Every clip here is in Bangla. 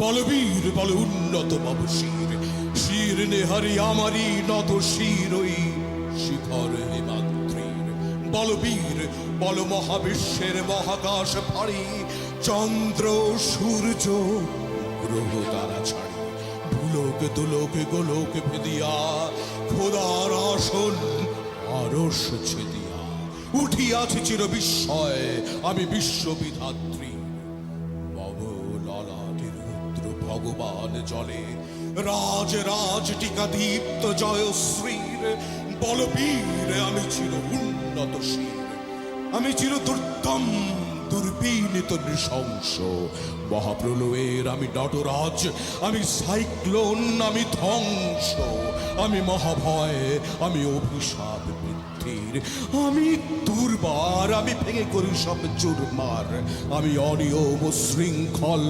বলবীর বল উন্নত মবশির, শির নেহারি আমারই নত শির ওই শিখর হিমাদ্রির। বলবীর বল মহাবিশ্বের মহাকাশ ফাড়ি, চন্দ্র সূর্য গ্রহ তারা ছাড়ি, ভুলোক দুলোক গোলোক ভেদিয়া খোদার আসন আরশ ছেদিয়া উঠিয়াছি চির বিস্ময় আমি বিশ্ববিধাত্রী। ভগবান জলে রাজ রাজ টিকা দীপ্ত জয়শ্রীর। বলবীর আমি চির উন্নত শির, আমি চির দুর্দম দুর্বিনীত নৃশংস। মহাপ্রলয়ের আমি নটরাজ, আমি সাইক্লোন, আমি ধ্বংস, আমি মহাভয়, আমি অভিশাপ বৃদ্ধির, আমি দুর্বার, আমি ভেঙে করি সব চুরমার, আমি অনিয়ম শৃঙ্খল,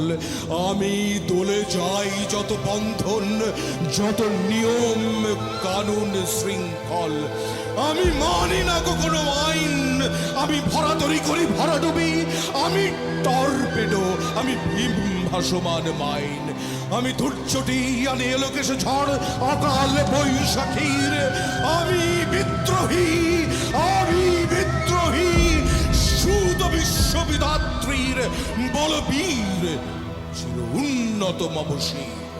আমি দোলে যাই যত বন্ধন, যত নিয়ম কানুন শৃঙ্খল। আমি মানি না কোনো আইন, আমি ভরাতরি করি ভরাডুবি, আমি টর্পেডো, আমি ভীম ভাসমান মাইন, আমি ধৈর্যটি আনি এলোকেশ ঝড় অকাল বৈশাখীর। আমি বিদ্রোহী, আমি বিদ্রোহী সুত বিশ্ববিধাত্রীর। বলবীর চির উন্নত মবশির।